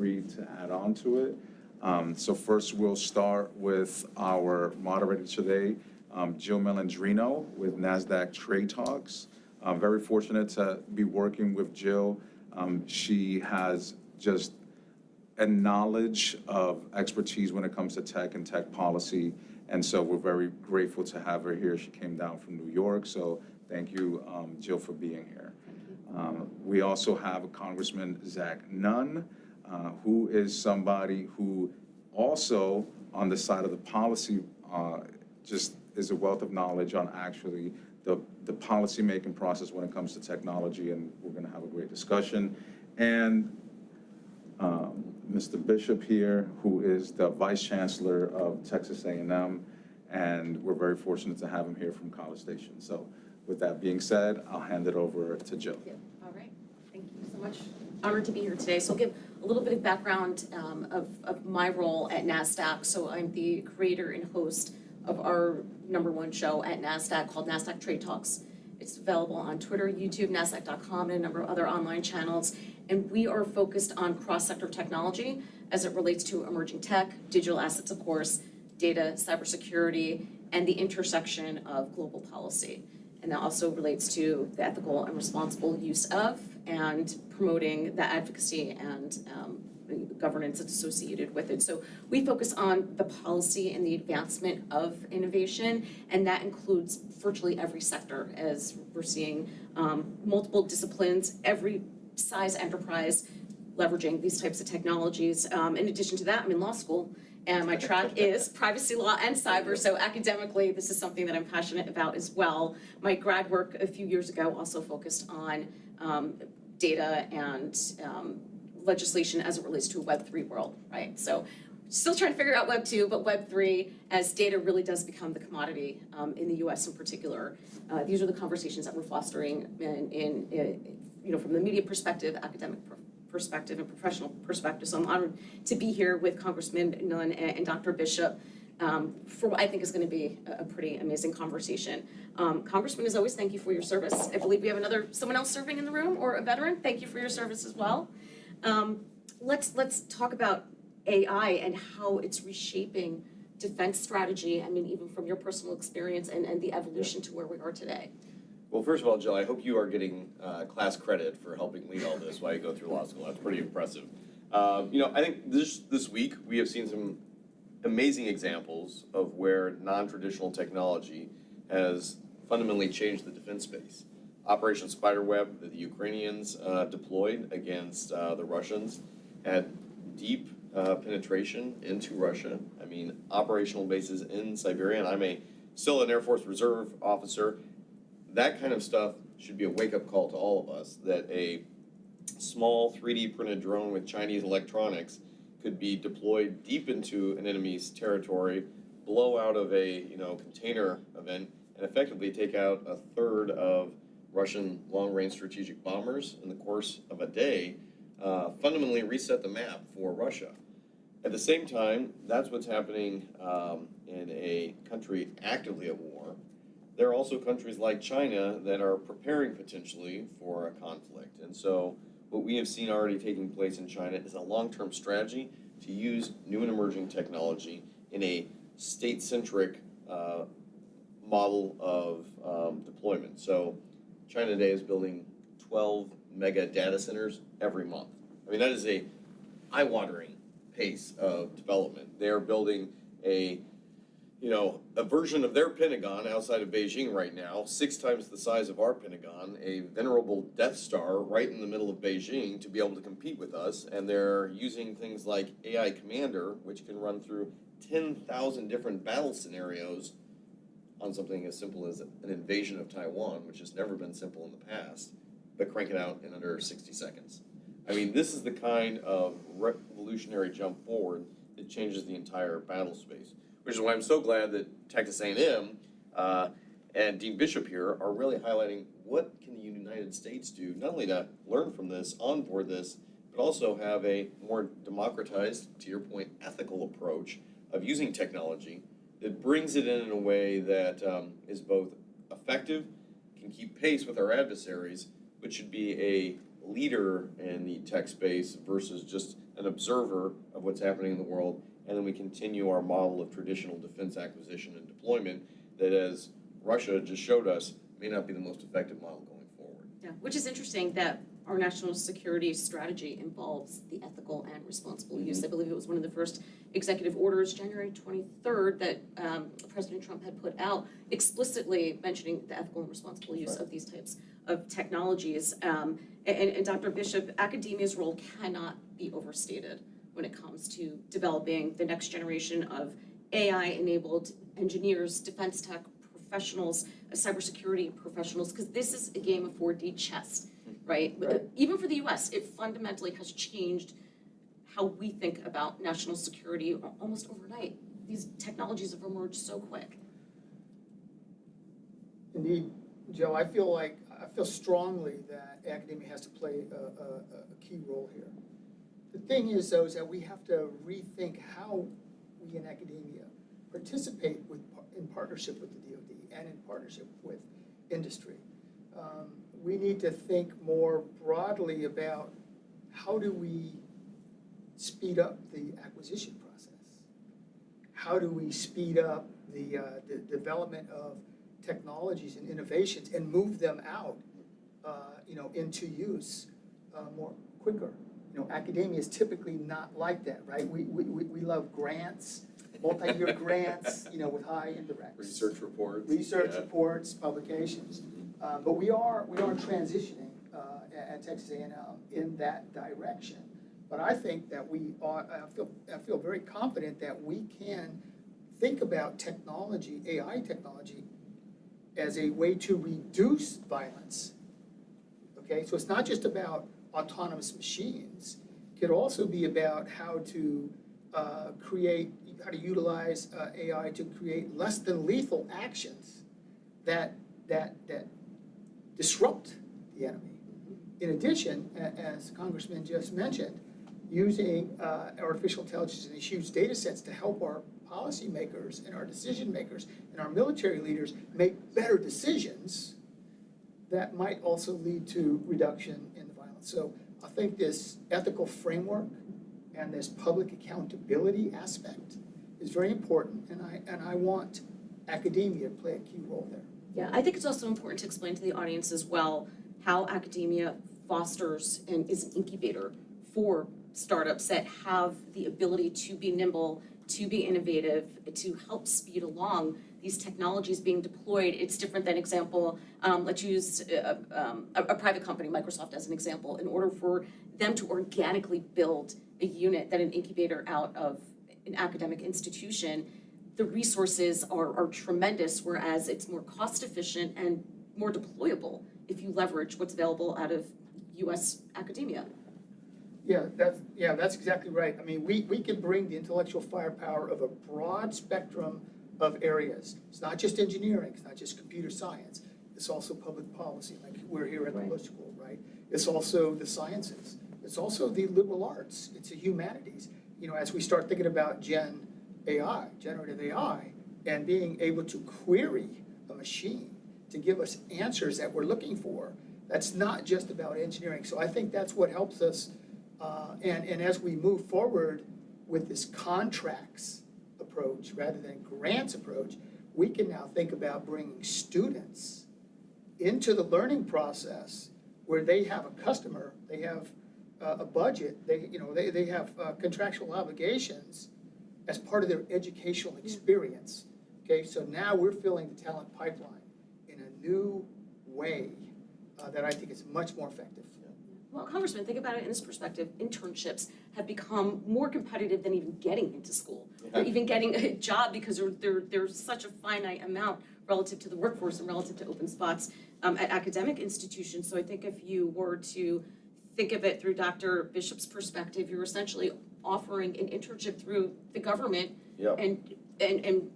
free to add on to it. So first, we'll start with our moderator today, Jill Melandrino with NASDAQ Trade Talks. I'm very fortunate to be working with Jill. She has just a knowledge of expertise when it comes to tech and tech policy. And so we're very grateful to have her here. She came down from New York. So thank you, Jill, for being here. We also have Congressman Zach Nunn, who is somebody who also on the side of the policy just is a wealth of knowledge on actually the policy-making process when it comes to technology, and we're going to have a great discussion. And Mr. Bishop here, who is the Vice Chancellor of Texas A&M, and we're very fortunate to have him here from College Station. So with that being said, I'll hand it over to Jill. All right, thank you so much. Honored to be here today. So I'll give a little bit of background of my role at NASDAQ. So I'm the creator and host of our #1 show at NASDAQ called NASDAQ Trade Talks. It's available on Twitter, YouTube, NASDAQ.com, and a number of other online channels. And we are focused on cross-sector technology as it relates to emerging tech, digital assets, of course, data, cybersecurity, and the intersection of global policy. And that also relates to the ethical and responsible use of and promoting the advocacy and governance that's associated with it. So we focus on the policy and the advancement of innovation, and that includes virtually every sector, as we're seeing multiple disciplines, every size enterprise leveraging these types of technologies. In addition to that, I'm in law school, and my track is privacy law and cyber, so academically, this is something that I'm passionate about as well. My grad work a few years ago also focused on data and legislation as it relates to a Web3 world, right? So still trying to figure out Web 2, but Web 3, as data really does become the commodity in the US in particular, these are the conversations that we're fostering from the media perspective, academic perspective, and professional perspective. So I'm honored to be here with Congressman Nunn and Dr. Bishop for what I think is going to be a pretty amazing conversation. Congressman, as always, thank you for your service. I believe we have someone else serving in the room, or a veteran. Thank you for your service as well. Let's talk about AI and how it's reshaping defense strategy. I mean, even from your personal experience and the evolution to where we are today. Well, first of all, Jill, I hope you are getting class credit for helping lead all this while you go through law school. That's pretty impressive. I think this week we have seen some amazing examples of where non-traditional technology has fundamentally changed the defense space. Operation Spiderweb that the Ukrainians deployed against the Russians had deep penetration into Russia. I mean, operational bases in Siberia, and I'm still an Air Force Reserve officer. That kind of stuff should be a wake-up call to all of us, that a small 3D printed drone with Chinese electronics could be deployed deep into an enemy's territory, blow out of a container event, and effectively take out a third of Russian long-range strategic bombers in the course of a day, fundamentally reset the map for Russia. At the same time, that's what's happening in a country actively at war. There are also countries like China that are preparing potentially for a conflict. And so what we have seen already taking place in China is a long-term strategy to use new and emerging technology in a state-centric model of deployment. So China today is building 12 mega data centers every month. I mean, that is a eye-watering pace of development. They are building a version of their Pentagon outside of Beijing right now, 6 times the size of our Pentagon, a venerable Death Star right in the middle of Beijing to be able to compete with us. And they're using things like AI Commander, which can run through 10,000 different battle scenarios on something as simple as an invasion of Taiwan, which has never been simple in the past, but crank it out in under 60 seconds. I mean, this is the kind of revolutionary jump forward that changes the entire battle space, which is why I'm so glad that Texas A&M and Dean Bishop here are really highlighting what can the United States do, not only to learn from this, onboard this, but also have a more democratized, to your point, ethical approach of using technology that brings it in a way that is both effective, can keep pace with our adversaries, but should be a leader in the tech space versus just an observer of what's happening in the world, and then we continue our model of traditional defense acquisition and deployment that, as Russia just showed us, may not be the most effective model going forward. Yeah, which is interesting that our national security strategy involves the ethical and responsible use. I believe it was one of the first executive orders, January 23rd, that President Trump had put out, explicitly mentioning the ethical and responsible use of these types of technologies. And Dr. Bishop, academia's role cannot be overstated when it comes to developing the next generation of AI-enabled engineers, defense tech professionals, cybersecurity professionals, because this is a game of 4D chess, right? Even for the US, it fundamentally has changed how we think about national security almost overnight. These technologies have emerged so quick. Indeed, Joe, I feel strongly that academia has to play a key role here. The thing is, though, is that we have to rethink how we in academia participate in partnership with the DoD and in partnership with industry. We need to think more broadly about how do we speed up the acquisition process? How do we speed up the development of technologies and innovations and move them out, into use more quicker? Academia is typically not like that, right? We love grants, multi-year grants, with high indirects. Research reports, publications. But we are transitioning at Texas A&M in that direction. But I think that I feel very confident that we can think about technology, AI technology, as a way to reduce violence. Okay, so it's not just about autonomous machines. It could also be about how to utilize AI to create less than lethal actions that disrupt the enemy. In addition, as Congressman just mentioned, using artificial intelligence and these huge data sets to help our policymakers and our decision makers and our military leaders make better decisions that might also lead to reduction in the violence. So I think this ethical framework and this public accountability aspect is very important, and I want academia to play a key role there. Yeah, I think it's also important to explain to the audience as well how academia fosters and is an incubator for startups that have the ability to be nimble, to be innovative, to help speed along these technologies being deployed. It's different than example, let's use a private company, Microsoft as an example, in order for them to organically build a unit that an incubator out of an academic institution, the resources are tremendous, whereas it's more cost efficient and more deployable if you leverage what's available out of US academia. Yeah, that's exactly right. I mean, we can bring the intellectual firepower of a broad spectrum of areas. It's not just engineering, it's not just computer science, it's also public policy, like we're here at the Bush School, right? It's also the sciences, it's also the liberal arts, it's the humanities. As we start thinking about generative AI, and being able to query a machine to give us answers that we're looking for, that's not just about engineering. So I think that's what helps us, and as we move forward with this contracts approach rather than grants approach, we can now think about bringing students into the learning process where they have a customer, they have a budget, they have contractual obligations as part of their educational experience. Okay, so now we're filling the talent pipeline in a new way that I think is much more effective. Well, Congressman, think about it in this perspective. Internships have become more competitive than even getting into school, or even getting a job, because there's such a finite amount relative to the workforce and relative to open spots at academic institutions. So I think if you were to think of it through Dr. Bishop's perspective, you're essentially offering an internship through the government and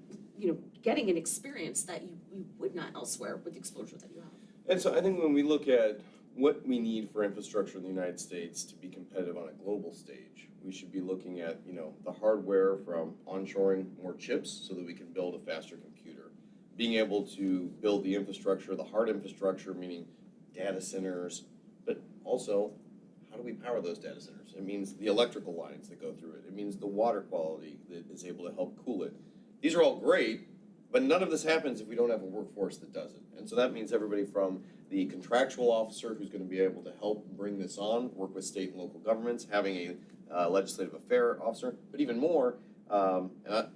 getting an experience that you would not elsewhere with the exposure that you have. And so I think when we look at what we need for infrastructure in the United States to be competitive on a global stage, we should be looking at, the hardware from onshoring more chips so that we can build a faster computer. Being able to build the infrastructure, the hard infrastructure, meaning data centers, but also how do we power those data centers? It means the electrical lines that go through it. It means the water quality that is able to help cool it. These are all great, but none of this happens if we don't have a workforce that does it. And so that means everybody from the contractual officer who's going to be able to help bring this on, work with state and local governments, having a legislative affair officer, but even more,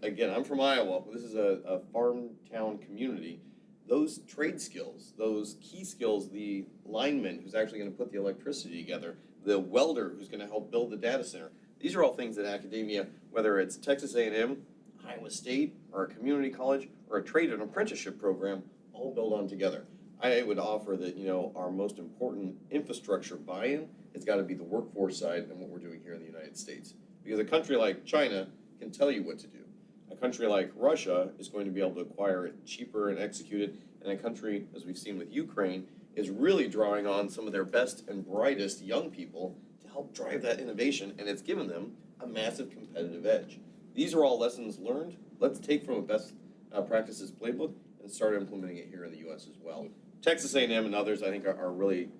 again, I'm from Iowa. This is a farm town community. Those trade skills, those key skills, the lineman who's actually going to put the electricity together, the welder who's going to help build the data center, these are all things that academia, whether it's Texas A&M, Iowa State, or a community college, or a trade and apprenticeship program, all build on together. I would offer that, our most important infrastructure buy-in has got to be the workforce side and what we're doing here in the United States. Because a country like China can tell you what to do. A country like Russia is going to be able to acquire it cheaper and execute it. And a country, as we've seen with Ukraine, is really drawing on some of their best and brightest young people to help drive that innovation, and it's given them a massive competitive edge. These are all lessons learned. Let's take from a best practices playbook and start implementing it here in the U.S. as well. Texas A&M and others, I think, are really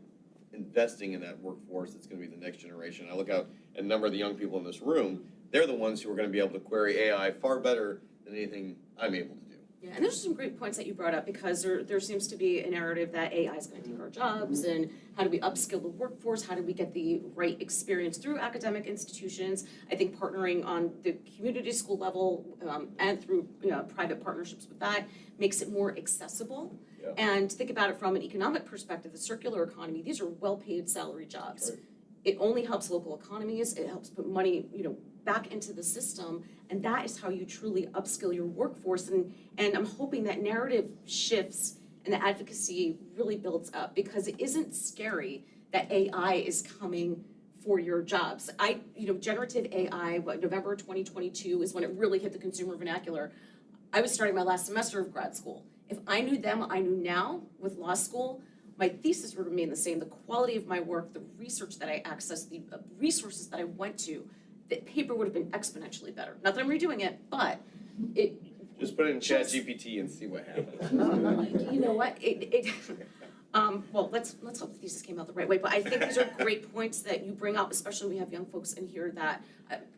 investing in that workforce that's going to be the next generation. I look out at a number of the young people in this room. They're the ones who are going to be able to query AI far better than anything I'm able to do. Yeah, and there's some great points that you brought up, because there seems to be a narrative that AI is going to take our jobs, and how do we upskill the workforce? How do we get the right experience through academic institutions? I think partnering on the community school level and through private partnerships with that makes it more accessible. Yeah. And think about it from an economic perspective, the circular economy, these are well-paid salary jobs. Right. It only helps local economies, it helps put money, back into the system, and that is how you truly upskill your workforce. And I'm hoping that narrative shifts and the advocacy really builds up, because it isn't scary that AI is coming for your jobs. Generative AI, November 2022 is when it really hit the consumer vernacular. I was starting my last semester of grad school. If I knew then what I knew now with law school, my thesis would remain the same. The quality of my work, the research that I accessed, the resources that I went to, the paper would have been exponentially better. Not that I'm redoing it, but it. Just put it in ChatGPT and see what happens. You know what? Well, let's hope the thesis came out the right way. But I think these are great points that you bring up, especially when we have young folks in here that.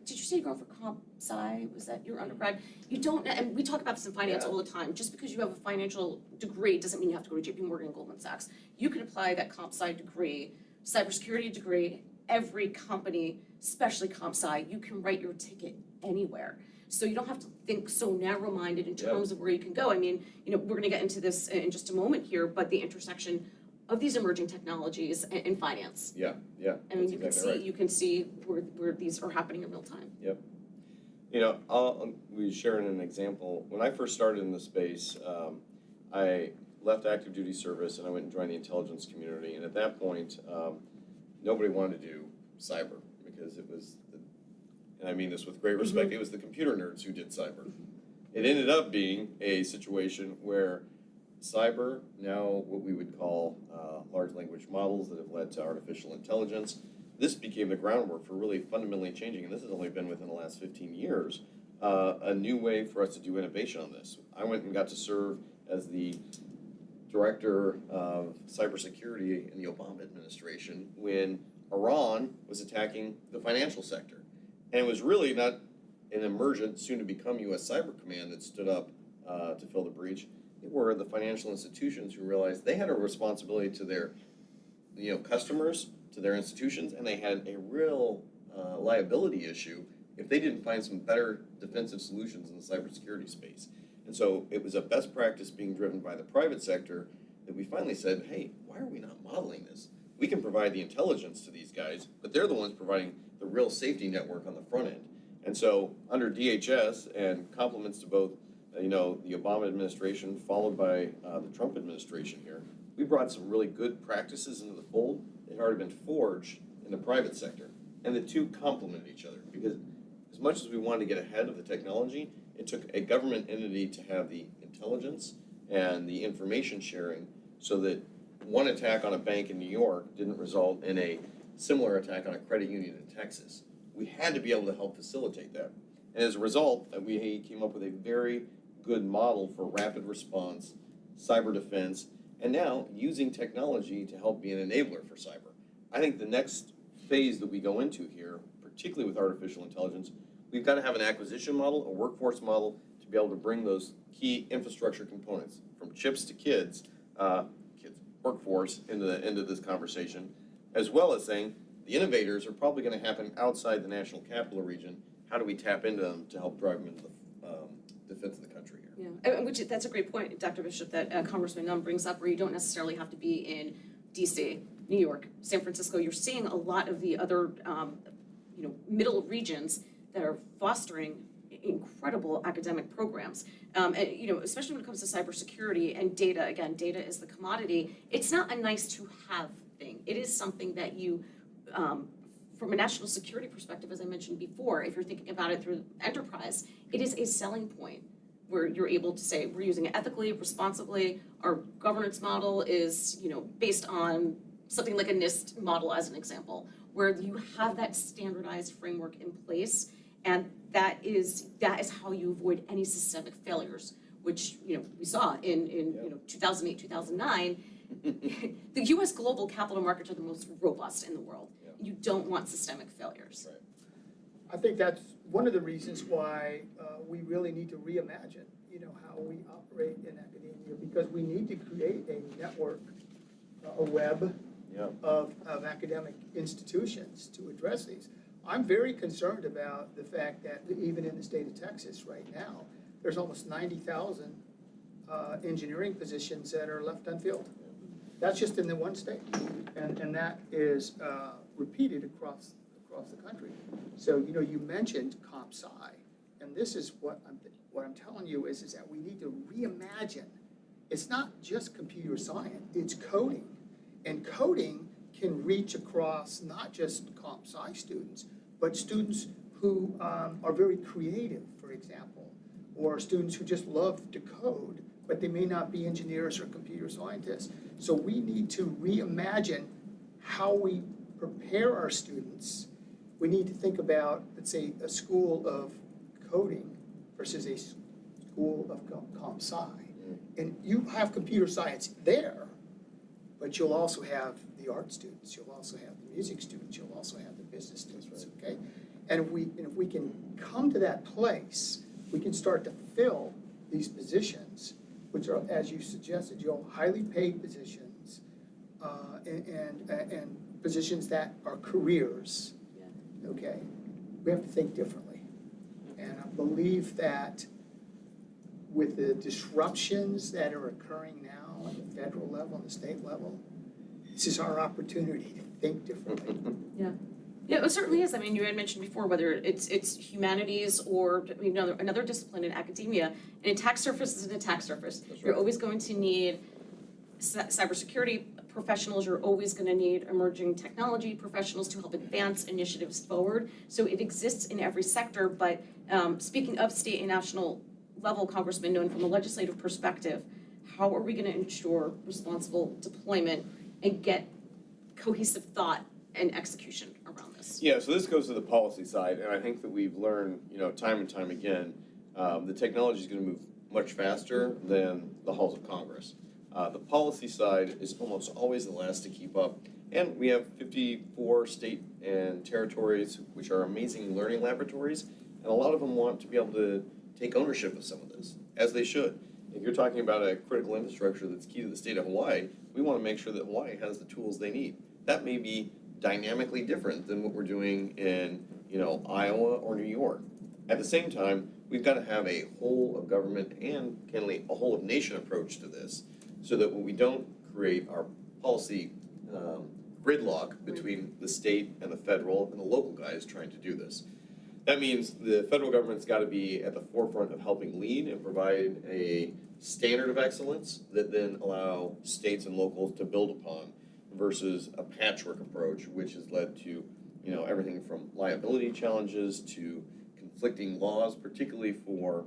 Did you say you're going for comp sci? Was that your undergrad? You don't, and we talk about this in finance all the time. Just because you have a financial degree doesn't mean you have to go to JP Morgan and Goldman Sachs. You can apply that comp sci degree, cybersecurity degree, every company, especially comp sci, you can write your ticket anywhere. So you don't have to think so narrow-minded in terms of where you can go. I mean, we're gonna get into this in just a moment here, but the intersection of these emerging technologies in finance. Yeah. I mean, That's you can see where these are happening in real time. Yep. We sharing an example. When I first started in the space, I left active duty service and I went and joined the intelligence community. And at that point, nobody wanted to do cyber, because it was, and I mean this with great respect, it was the computer nerds who did cyber. It ended up being a situation where cyber, now what we would call large language models that have led to artificial intelligence, this became the groundwork for really fundamentally changing, and this has only been within the last 15 years, a new way for us to do innovation on this. I went and got to serve as the director of cybersecurity in the Obama administration when Iran was attacking the financial sector. And it was really not an emergent, soon-to-become U.S. Cyber Command that stood up to fill the breach. It were the financial institutions who realized they had a responsibility to their customers, to their institutions, and they had a real liability issue if they didn't find some better defensive solutions in the cybersecurity space. And so it was a best practice being driven by the private sector that we finally said, hey, why are we not modeling this? We can provide the intelligence to these guys, but they're the ones providing the real safety network on the front end. And so under DHS, and compliments to both the Obama administration followed by the Trump administration here, we brought some really good practices into the fold that had already been forged in the private sector. And the two complemented each other, because as much as we wanted to get ahead of the technology, it took a government entity to have the intelligence and the information sharing so that one attack on a bank in New York didn't result in a similar attack on a credit union in Texas. We had to be able to help facilitate that. And as a result, we came up with a very good model for rapid response, cyber defense, and now using technology to help be an enabler for cyber. I think the next phase that we go into here, particularly with artificial intelligence, we've got to have an acquisition model, a workforce model, to be able to bring those key infrastructure components, from chips to workforce into this conversation, as well as saying the innovators are probably going to happen outside the national capital region. How do we tap into them to help drive them into the defense of the country here? Yeah, that's a great point, Dr. Bishop, that Congressman Nunn brings up, where you don't necessarily have to be in DC, New York, San Francisco. You're seeing a lot of the other, middle regions that are fostering incredible academic programs. And, especially when it comes to cybersecurity and data. Again, data is the commodity. It's not a nice to have thing. It is something that you, from a national security perspective, as I mentioned before, if you're thinking about it through enterprise, it is a selling point where you're able to say, we're using it ethically, responsibly. Our governance model is, based on something like a NIST model as an example, where you have that standardized framework in place, and that is how you avoid any systemic failures, which, we saw in 2008, 2009. The US global capital markets are the most robust in the world. You don't want systemic failures. Right. I think that's one of the reasons why we really need to reimagine, how we operate in academia, because we need to create a network, a web of academic institutions to address these. I'm very concerned about the fact that even in the state of Texas right now, there's almost 90,000 engineering positions that are left unfilled. That's just in the one state, and that is repeated across the country. So, you mentioned comp sci, and this is what I'm telling you is that we need to reimagine. It's not just computer science, it's coding. And coding can reach across not just comp sci students, but students who are very creative, for example, or students who just love to code, but they may not be engineers or computer scientists. So we need to reimagine how we prepare our students. We need to think about, let's say, a school of coding versus a school of comp sci. And you have computer science there, but you'll also have the art students, you'll also have the music students, you'll also have the business students, okay? And if we can come to that place, we can start to fill these positions, which are, as you suggested, highly paid positions, and positions that are careers, okay? We have to think differently. And I believe that with the disruptions that are occurring now on the federal level and the state level, this is our opportunity to think differently. Yeah, it certainly is. I mean, you had mentioned before whether it's humanities or another discipline in academia. An attack surface is an attack surface. That's You're right. always going to need cybersecurity professionals. You're always going to need emerging technology professionals to help advance initiatives forward. So it exists in every sector. But speaking of state and national level, Congressman Nunn, from a legislative perspective, how are we going to ensure responsible deployment and get cohesive thought and execution around this? Yeah, so this goes to the policy side, and I think that we've learned, time and time again, the technology is going to move much faster than the halls of Congress. The policy side is almost always the last to keep up, and we have 54 state and territories, which are amazing learning laboratories, and a lot of them want to be able to take ownership of some of this, as they should. If you're talking about a critical infrastructure that's key to the state of Hawaii, we want to make sure that Hawaii has the tools they need. That may be dynamically different than what we're doing in, Iowa or New York. At the same time, we've got to have a whole of government and, candidly, a whole of nation approach to this, so that when we don't create our policy gridlock between the state and the federal and the local guys trying to do this. That means the federal government's got to be at the forefront of helping lead and provide a standard of excellence that then allow states and locals to build upon, versus a patchwork approach, which has led to, everything from liability challenges to conflicting laws, particularly for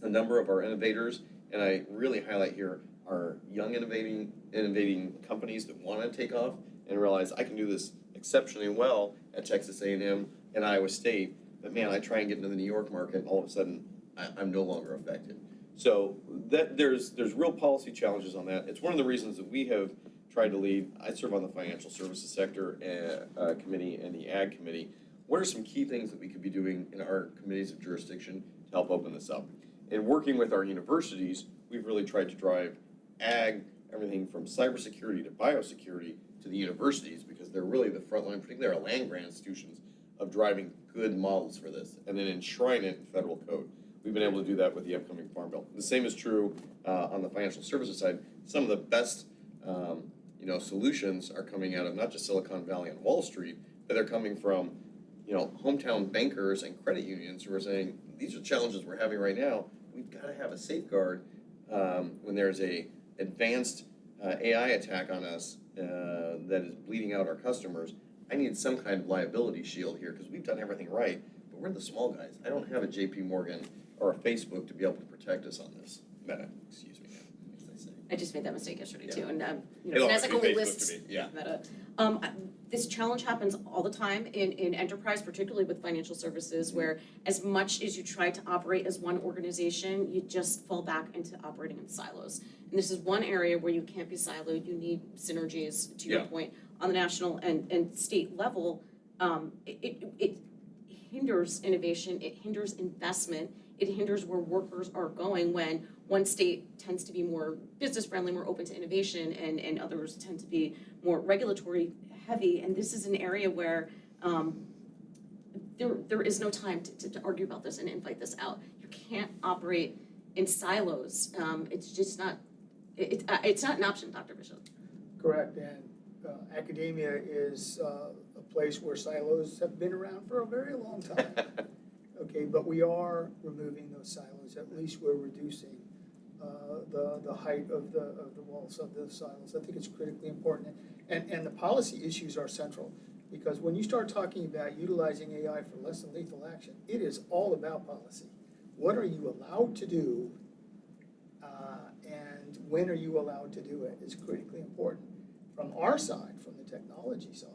a number of our innovators. And I really highlight here our young innovating companies that want to take off and realize I can do this exceptionally well at Texas A&M and Iowa State, but man, I try and get into the New York market, and all of a sudden I'm no longer affected. So that there's real policy challenges on that. It's one of the reasons that we have tried to lead. I serve on the financial services sector committee and the ag committee. What are some key things that we could be doing in our committees of jurisdiction to help open this up? In working with our universities, we've really tried to drive ag, everything from cybersecurity to biosecurity to the universities, because they're really the front line, particularly our land-grant institutions, of driving good models for this, and then enshrine it in federal code. We've been able to do that with the upcoming Farm Bill. The same is true on the financial services side. Some of the best solutions are coming out of not just Silicon Valley and Wall Street, but they're coming from hometown bankers and credit unions who are saying, these are challenges we're having right now. We've got to have a safeguard when there's a advanced AI attack on us that is bleeding out our customers. I need some kind of liability shield here because we've done everything right, but we're the small guys. I don't have a JP Morgan or a Facebook to be able to protect us on this. Meta, excuse me, as they say. I just made that mistake yesterday too, Yeah. and It'll NASDAQ always be only Facebook lists to me, yeah. Meta. This challenge happens all the time in enterprise, particularly with financial services, where as much as you try to operate as one organization, you just fall back into operating in silos. And this is one area where you can't be siloed. You need synergies, to your Yeah. point, on the national and state level. It hinders innovation, it hinders investment, it hinders where workers are going when one state tends to be more business friendly, more open to innovation, and others tend to be more regulatory heavy. And this is an area where there is no time to argue about this and invite this out. You can't operate in silos. It's just not, it's not an option, Dr. Bishop. Correct, and academia is a place where silos have been around for a very long time. Okay, but we are removing those silos. At least we're reducing the height of the walls of the silos. I think it's critically important, and the policy issues are central, because when you start talking about utilizing AI for less than lethal action, it is all about policy. What are you allowed to do, and when are you allowed to do it is critically important. From our side, from the technology side,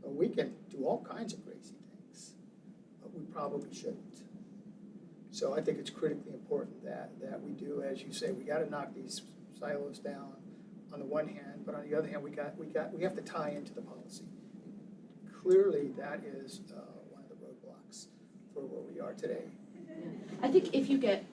we can do all kinds of crazy things, but we probably shouldn't. So I think it's critically important that we do, as you say, we got to knock these silos down on the one hand, but on the other hand, we have to tie into the policy. Clearly, that is one of the roadblocks for where we are today. I think if you get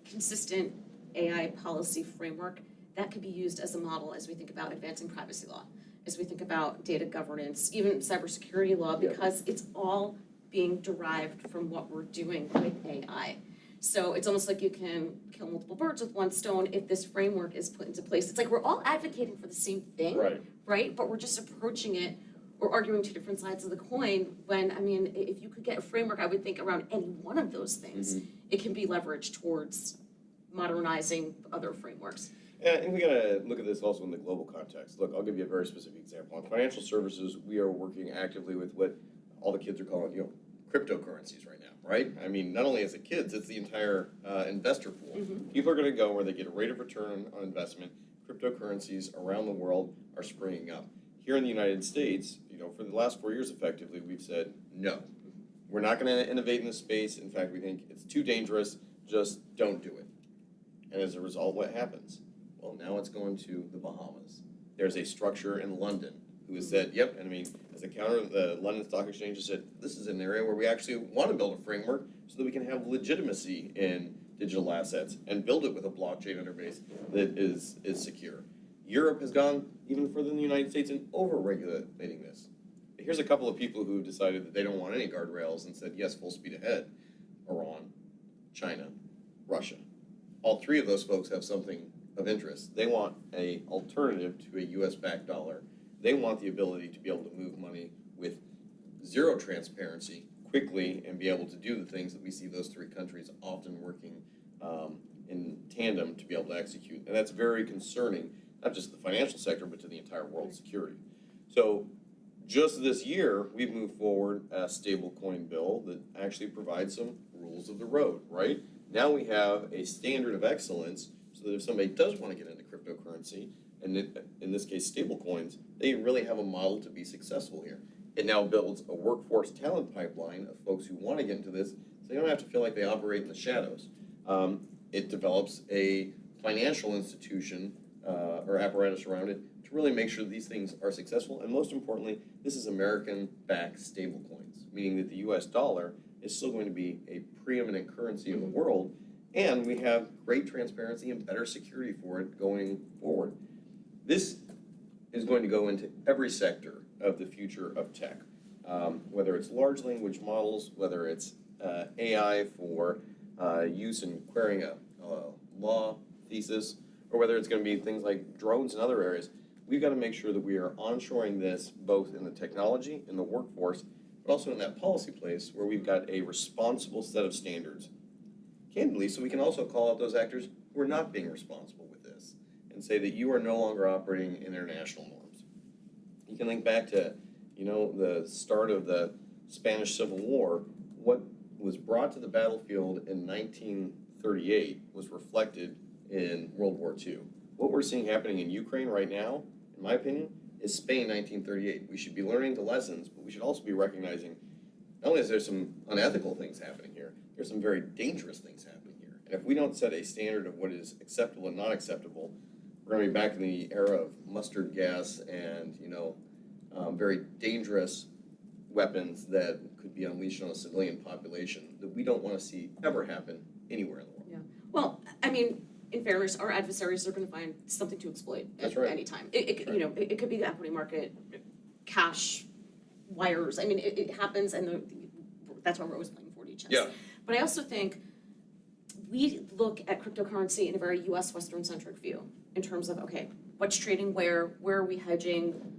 consistent AI policy framework, that could be used as a model as we think about advancing privacy law, as we think about data governance, even cybersecurity law, because it's all being derived from what we're doing with AI. So it's almost like you can kill multiple birds with one stone if this framework is put into place. It's like we're all advocating for the same thing, right? But we're just approaching it or arguing two different sides of the coin when, I mean, if you could get a framework, I would think around any one of those things, it can be leveraged towards modernizing other frameworks. And I think we gotta look at this also in the global context. Look, I'll give you a very specific example. On financial services, we are working actively with what all the kids are calling, cryptocurrencies right now, right? I mean, not only as the kids, it's the entire investor pool. People are gonna go where they get a rate of return on investment. Cryptocurrencies around the world are springing up. Here in the United States, for the last 4 years effectively, we've said, no, we're not gonna innovate in this space. In fact, we think it's too dangerous, just don't do it. And as a result, what happens? Well, now it's going to the Bahamas. There's a structure in London who has said, yep, and I mean, as a counter, the London Stock Exchange has said, this is an area where we actually want to build a framework so that we can have legitimacy in digital assets and build it with a blockchain interface that is secure. Europe has gone even further than the United States in over-regulating this. Here's a couple of people who decided that they don't want any guardrails and said, yes, full speed ahead. Iran, China, Russia. All three of those folks have something of interest. They want an alternative to a US-backed dollar. They want the ability to be able to move money with zero transparency quickly and be able to do the things that we see those three countries often working in tandem to be able to execute. And that's very concerning, not just the financial sector, but to the entire world's security. So just this year, we've moved forward a stablecoin bill that actually provides some rules of the road, right? Now we have a standard of excellence so that if somebody does want to get into cryptocurrency, and in this case stablecoins, they really have a model to be successful here. It now builds a workforce talent pipeline of folks who want to get into this, so they don't have to feel like they operate in the shadows. It develops a financial institution or apparatus around it to really make sure that these things are successful. And most importantly, this is American-backed stablecoins, meaning that the US dollar is still going to be a preeminent currency in the world, and we have great transparency and better security for it going forward. This is going to go into every sector of the future of tech, whether it's large language models, whether it's AI for use in querying a law thesis, or whether it's going to be things like drones and other areas. We've got to make sure that we are onshoring this both in the technology, in the workforce, but also in that policy place where we've got a responsible set of standards. Candidly, so we can also call out those actors who are not being responsible with this and say that you are no longer operating in international norms. You can link back to, the start of the Spanish Civil War. What was brought to the battlefield in 1938 was reflected in World War II. What we're seeing happening in Ukraine right now, in my opinion, is Spain 1938. We should be learning the lessons, but we should also be recognizing not only is there some unethical things happening here, there's some very dangerous things happening here. And if we don't set a standard of what is acceptable and not acceptable, we're going to be back in the era of mustard gas and, very dangerous weapons that could be unleashed on a civilian population that we don't want to see ever happen anywhere in the world. Yeah. Well, I mean, in fairness, our adversaries are going to find something to exploit at any time. It could be the equity market, cash, wires. I mean, it happens, and that's why we're always playing 4D chess. Yeah. But I also think we look at cryptocurrency in a very U.S. Western-centric view in terms of, okay, what's trading where are we hedging?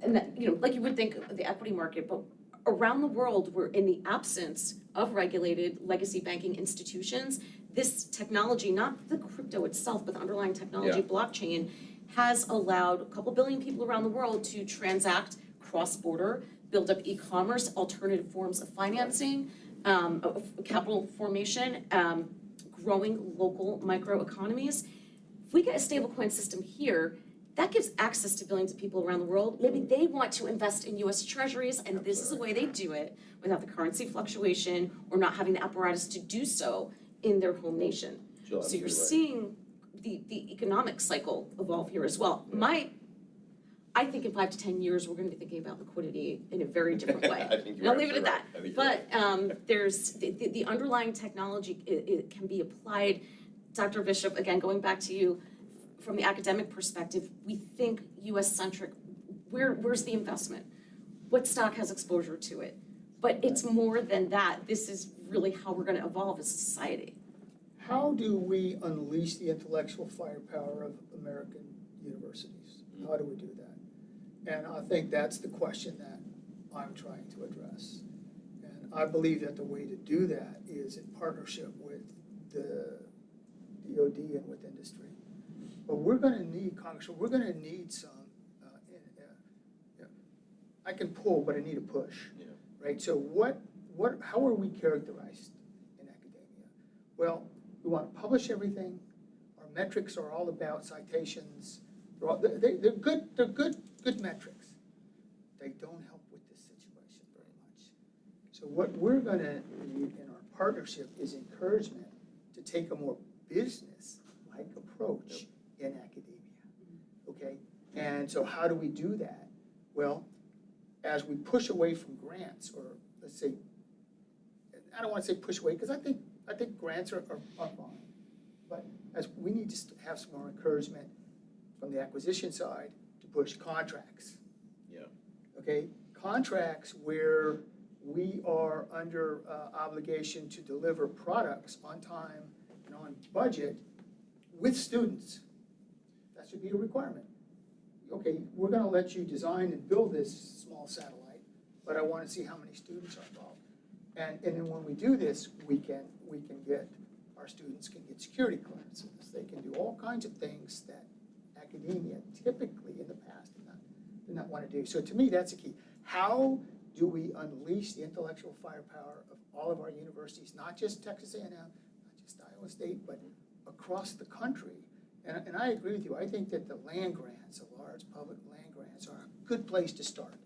And that, like you would think of the equity market, but around the world, we're in the absence of regulated legacy banking institutions. This technology, not the crypto itself, but the underlying technology, blockchain, has allowed a couple billion people around the world to transact cross-border, build up e-commerce, alternative forms of financing, of capital formation, growing local microeconomies. If we get a stablecoin system here, that gives access to billions of people around the world. Maybe they want to invest in US treasuries, and this is the way they do it without the currency fluctuation or not having the apparatus to do so in their home nation. So you're seeing the economic cycle evolve here as well. I think in 5 to 10 years, we're going to be thinking about liquidity in a very different way. I'll leave it at that. But there's the underlying technology, it can be applied. Dr. Bishop, again, going back to you, from the academic perspective, we think US-centric, where's the investment? What stock has exposure to it? But it's more than that. This is really how we're going to evolve as a society. How do we unleash the intellectual firepower of American universities? How do we do that? And I think that's the question that I'm trying to address. And I believe that the way to do that is in partnership with the DoD and with industry. But we're going to need, Congressman, we're going to need some, I can pull, but I need a push, right? So how are we characterized in academia? Well, we want to publish everything. Our metrics are all about citations. They're good metrics. They don't help with this situation very much. So what we're going to need in our partnership is encouragement to take a more business-like approach in academia, okay? And so how do we do that? Well, as we push away from grants, or let's say, I don't want to say push away, because I think grants are fine, but as we need to have some more encouragement from the acquisition side to push contracts. Okay, contracts where we are under obligation to deliver products on time and on budget with students. That should be a requirement. Okay, we're going to let you design and build this small satellite, but I want to see how many students are involved. And then when we do this, we can get, our students can get security clearances. They can do all kinds of things that academia typically in the past did not want to do. So to me, that's a key. How do we unleash the intellectual firepower of all of our universities, not just Texas A&M, not just Iowa State, but across the country? And I agree with you. I think that the land grants, the large public land grants, are a good place to start,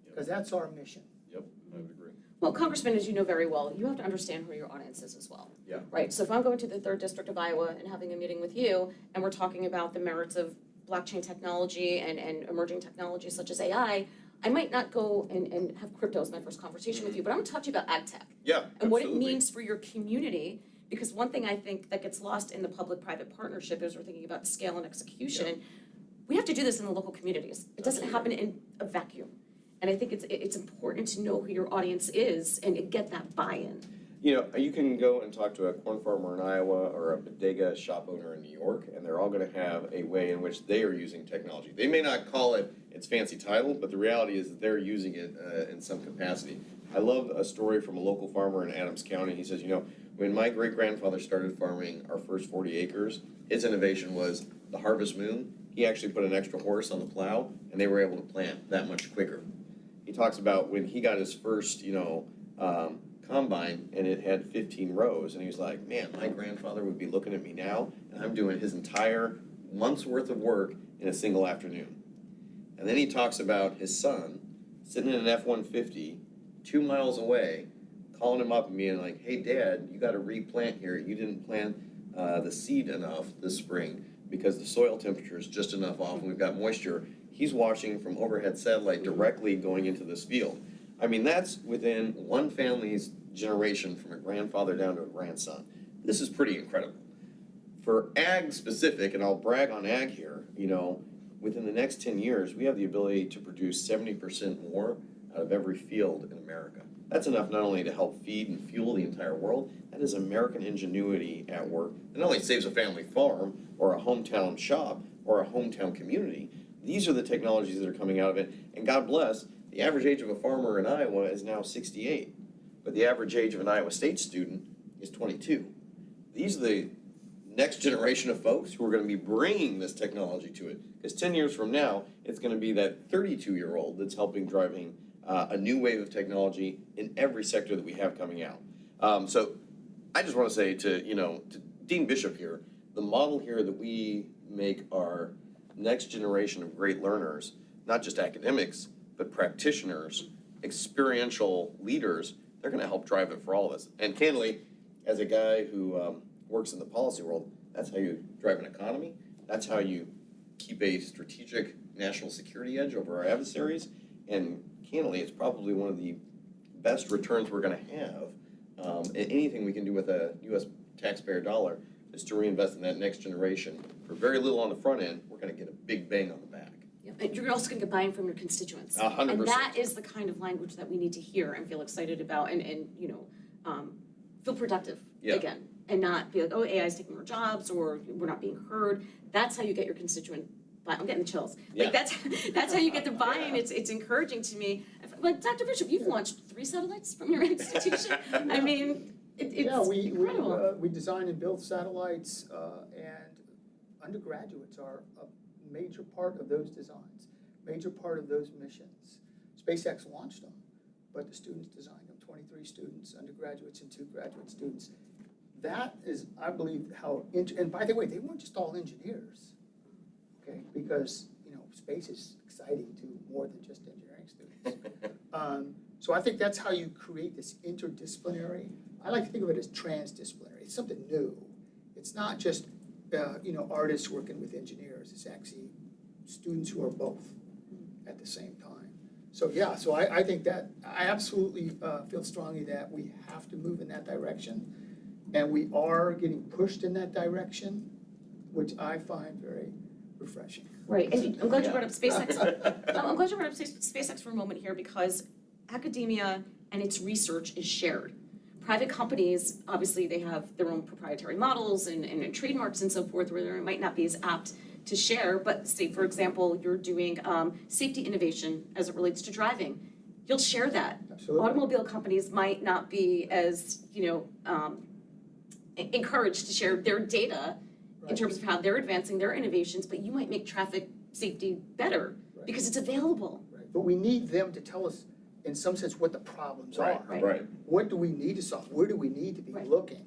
because that's our mission. Yep, I would agree. Well, Congressman, as you know very well, you have to understand who your audience is as well. Yeah. Right, so if I'm going to the 3rd District of Iowa and having a meeting with you, and we're talking about the merits of blockchain technology and emerging technologies such as AI, I might not go and have crypto as my first conversation with you, but I'm gonna talk to you about ag tech. Yeah, And what it absolutely. means for your community, because one thing I think that gets lost in the public-private partnership as we're thinking about scale and execution, we have to do this in the local communities. It doesn't happen in a vacuum. And I think it's important to know who your audience is and get that buy-in. You know, you can go and talk to a corn farmer in Iowa or a bodega shop owner in New York, and they're all gonna have a way in which they are using technology. They may not call it its fancy title, but the reality is that they're using it in some capacity. I love a story from a local farmer in Adams County. He says, you know, when my great-grandfather started farming our first 40 acres, his innovation was the harvest moon. He actually put an extra horse on the plow, and they were able to plant that much quicker. He talks about when he got his first, combine, and it had 15 rows, and he was like, man, my grandfather would be looking at me now, and I'm doing his entire month's worth of work in a single afternoon. And then he talks about his son sitting in an F-150 2 miles away, calling him up and being like, hey, Dad, you gotta replant here. You didn't plant the seed enough this spring because the soil temperature is just enough off and we've got moisture. He's watching from overhead satellite directly going into this field. I mean, that's within one family's generation from a grandfather down to a grandson. This is pretty incredible. For ag specific, and I'll brag on ag here, within the next 10 years, we have the ability to produce 70% more out of every field in America. That's enough not only to help feed and fuel the entire world, that is American ingenuity at work. It not only saves a family farm or a hometown shop or a hometown community, these are the technologies that are coming out of it. And God bless, the average age of a farmer in Iowa is now 68, but the average age of an Iowa State student is 22. These are the next generation of folks who are going to be bringing this technology to it. Because 10 years from now, it's going to be that 32-year-old that's helping driving a new wave of technology in every sector that we have coming out. So I just want to say to Dean Bishop here, the model here that we make our next generation of great learners, not just academics, but practitioners, experiential leaders, they're going to help drive it for all of us. And candidly, as a guy who works in the policy world, that's how you drive an economy. That's how you keep a strategic national security edge over our adversaries. And candidly, it's probably one of the best returns we're going to have. And anything we can do with a U.S. taxpayer dollar is to reinvest in that next generation. For very little on the front end, we're going to get a big bang on the back. Yep. And you're also going to get buy-in from your constituents. 100%. And that is the kind of language that we need to hear and feel excited about and feel productive again. And not be like, oh, AI is taking our jobs or we're not being heard. That's how you get your constituent buy. I'm getting the chills. Yeah. Like that's how you get the buy-in. It's encouraging to me. Like Dr. Bishop, you've launched 3 satellites from your institution. I mean, it's incredible. We design and build satellites, and undergraduates are a major part of those designs, major part of those missions. SpaceX launched them, but the students designed them, 23 students, undergraduates and 2 graduate students. That is, I believe, how, and by the way, they weren't just all engineers, okay? Because, space is exciting to more than just engineering students. So I think that's how you create this interdisciplinary, I like to think of it as transdisciplinary. It's something new. It's not just, artists working with engineers. It's actually students who are both at the same time. So yeah, so I think that, I absolutely feel strongly that we have to move in that direction. And we are getting pushed in that direction, which I find very refreshing. Right, and I'm glad you brought up SpaceX. I'm glad you brought up SpaceX for a moment here because academia and its research is shared. Private companies, obviously, they have their own proprietary models and trademarks and so forth where they might not be as apt to share. But say, for example, you're doing safety innovation as it relates to driving. You'll share that. Absolutely. Automobile companies might not be as, encouraged to share their data in terms of how they're advancing their innovations, but you might make traffic safety better because it's available. Right. But we need them to tell us, in some sense, what the problems are. Right. What do we need to solve? Where do we need to be looking?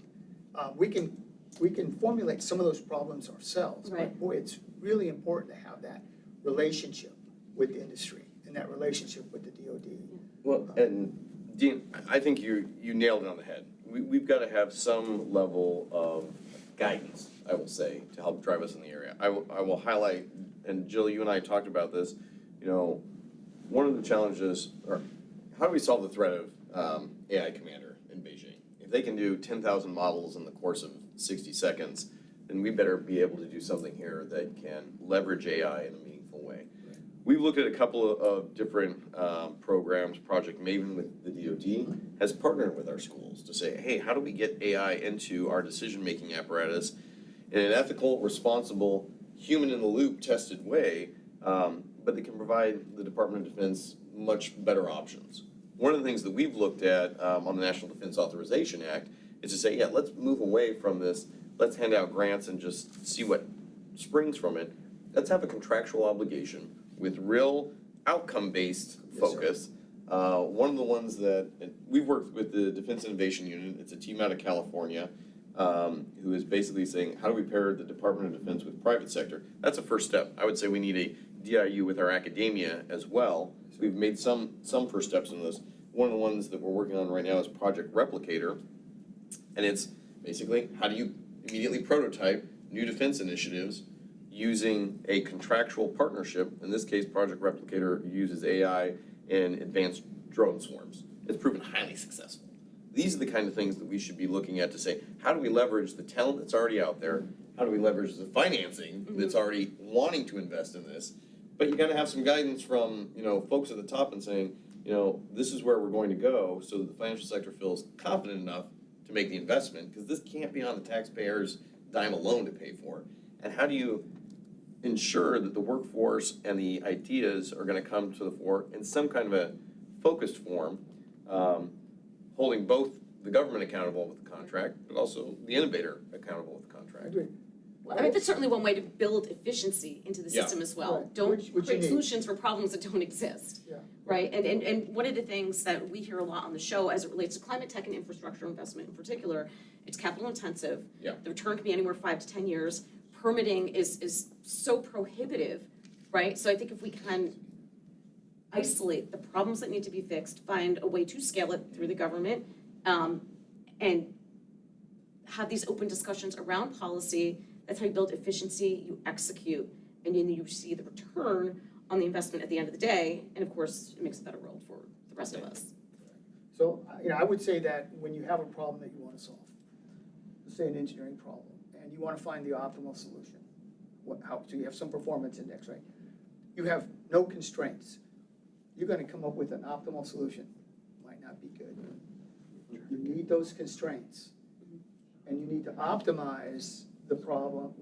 We can formulate some of those problems ourselves, but boy, it's really important to have that relationship with the industry and that relationship with the DoD. Well, and Dean, I think you nailed it on the head. We've got to have some level of guidance, I will say, to help drive us in the area. I will highlight, and Jill, you and I talked about this, one of the challenges, or how do we solve the threat of AI Commander in Beijing? If they can do 10,000 models in the course of 60 seconds, then we better be able to do something here that can leverage AI in a meaningful way. We've looked at a couple of different programs. Project Maven with the DoD has partnered with our schools to say, hey, how do we get AI into our decision-making apparatus in an ethical, responsible, human-in-the-loop tested way, but that can provide the Department of Defense much better options. One of the things that we've looked at on the National Defense Authorization Act is to say, yeah, let's move away from this, let's hand out grants and just see what springs from it. Let's have a contractual obligation with real outcome-based focus. One of the ones that we've worked with the Defense Innovation Unit, it's a team out of California, who is basically saying, how do we pair the Department of Defense with private sector? That's a first step. I would say we need a DIU with our academia as well. So we've made some first steps in this. One of the ones that we're working on right now is Project Replicator, and it's basically how do you immediately prototype new defense initiatives using a contractual partnership. In this case, Project Replicator uses AI in advanced drone swarms. It's proven highly successful. These are the kind of things that we should be looking at to say, how do we leverage the talent that's already out there? How do we leverage the financing that's already wanting to invest in this? But you gotta have some guidance from, folks at the top and saying, this is where we're going to go so that the financial sector feels confident enough to make the investment, because this can't be on the taxpayer's dime alone to pay for. And how do you ensure that the workforce and the ideas are going to come to the fore in some kind of a focused form, holding both the government accountable with the contract, but also the innovator accountable with the contract. Agreed. Well, I mean, that's certainly one way to build efficiency into the system as well. Right. Don't Which you create need. solutions for problems that don't exist. Yeah. Right, and one of the things that we hear a lot on the show as it relates to climate tech and infrastructure investment in particular, it's capital intensive. Yeah. The return can be anywhere 5 to 10 years. Permitting is so prohibitive, right? So I think if we can isolate the problems that need to be fixed, find a way to scale it through the government, and have these open discussions around policy, that's how you build efficiency, you execute, and then you see the return on the investment at the end of the day, and of course, it makes a better world for the rest of us. So, I would say that when you have a problem that you want to solve, let's say an engineering problem, and you want to find the optimal solution, so you have some performance index, right? You have no constraints. You're going to come up with an optimal solution. Might not be good. You need those constraints, and you need to optimize the problem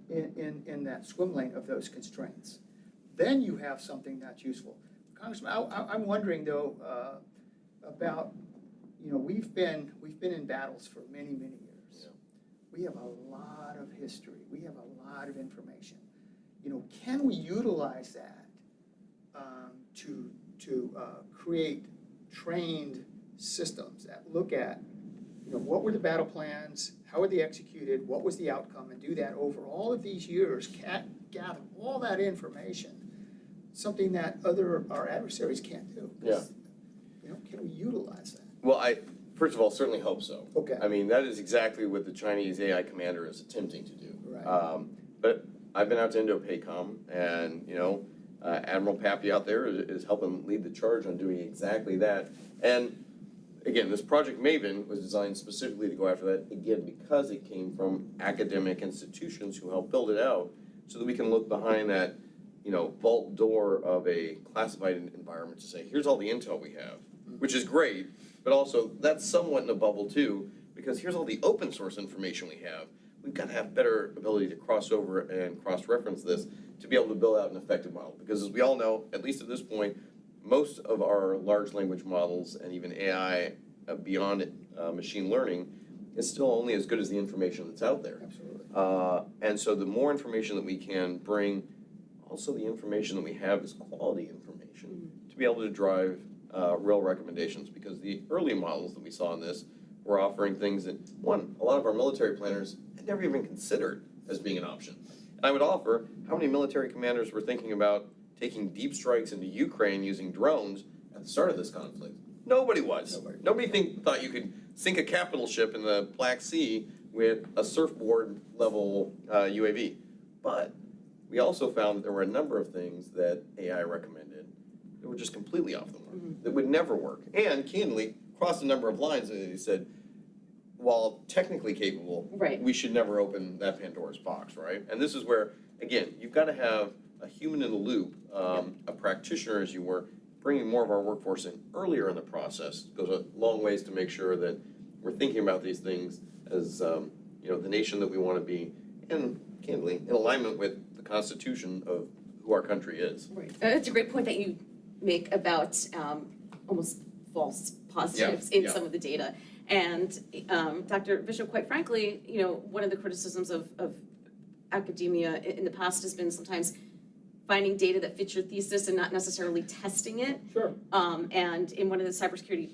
in that swim lane of those constraints. Then you have something that's useful. Congressman, I'm wondering though about, we've been in battles for many, many years. We have a lot of history. We have a lot of information. Can we utilize that to create trained systems that look at, what were the battle plans, how were they executed, what was the outcome, and do that over all of these years, gather all that information, something that our adversaries can't do. Yeah. Can we utilize that? Well, I first of all certainly hope so. Okay. I mean, that is exactly what the Chinese AI commander is attempting to do. Right. But I've been out to Indo-PACOM, and Admiral Pappy out there is helping lead the charge on doing exactly that. And again, this Project Maven was designed specifically to go after that, again, because it came from academic institutions who helped build it out, so that we can look behind that, vault door of a classified environment to say, here's all the intel we have, which is great, but also that's somewhat in a bubble too, because here's all the open source information we have. We've got to have better ability to cross over and cross-reference this to be able to build out an effective model. Because as we all know, at least at this point, most of our large language models and even AI beyond machine learning is still only as good as the information that's out there. Absolutely. And so the more information that we can bring, also the information that we have is quality information to be able to drive real recommendations, because the early models that we saw in this were offering things that, one, a lot of our military planners had never even considered as being an option. And I would offer, how many military commanders were thinking about taking deep strikes into Ukraine using drones at the start of this conflict? Nobody was. Nobody. Thought you could sink a capital ship in the Black Sea with a surfboard level UAV. But we also found that there were a number of things that AI recommended that were just completely off the mark, that would never work. And candidly, crossed a number of lines and he said, while technically capable, Right. we should never open that Pandora's box, right? And this is where, again, you've got to have a human in the loop, a practitioner as you were, bringing more of our workforce in earlier in the process goes a long ways to make sure that we're thinking about these things as the nation that we want to be, and candidly, in alignment with the Constitution of who our country is. Right. It's a great point that you make about almost false positives in some of the data. And Dr. Bishop, quite frankly, one of the criticisms of academia in the past has been sometimes finding data that fits your thesis and not necessarily testing it. Sure. And in one of the cybersecurity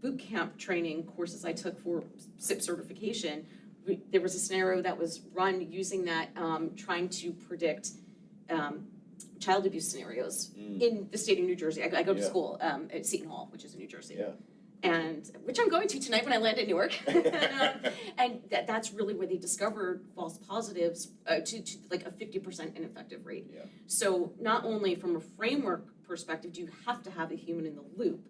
boot camp training courses I took for SIP certification, there was a scenario that was run using that, trying to predict child abuse scenarios in the state of New Jersey. I go to school at Seton Hall, which is in New Jersey. Yeah. And which I'm going to tonight when I land in Newark. And that's really where they discovered false positives to like a 50% ineffective rate. Yeah. So not only from a framework perspective do you have to have a human in the loop,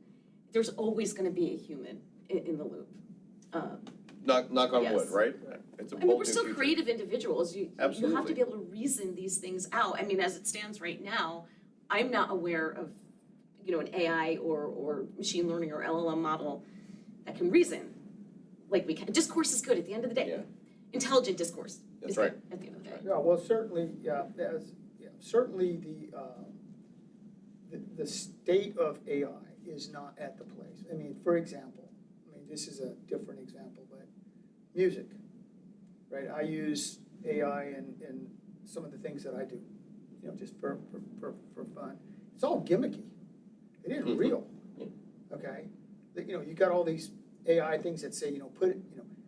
there's always going to be a human in the loop. Knock on Yes. wood, right? It's a I mean, we're bold new still future. creative individuals. You have to Absolutely. be able to reason these things out. I mean, as it stands right now, I'm not aware of an AI or machine learning or LLM model that can reason like we can. Discourse is good at the end of the day. Yeah. Intelligent discourse That's is right. good at the end of the day. Yeah, well, certainly, certainly the state of AI is not at the place. I mean, for example, this is a different example, but music, right? I use AI in some of the things that I do, just for fun. It's all gimmicky. It isn't real, okay? You got all these AI things that say,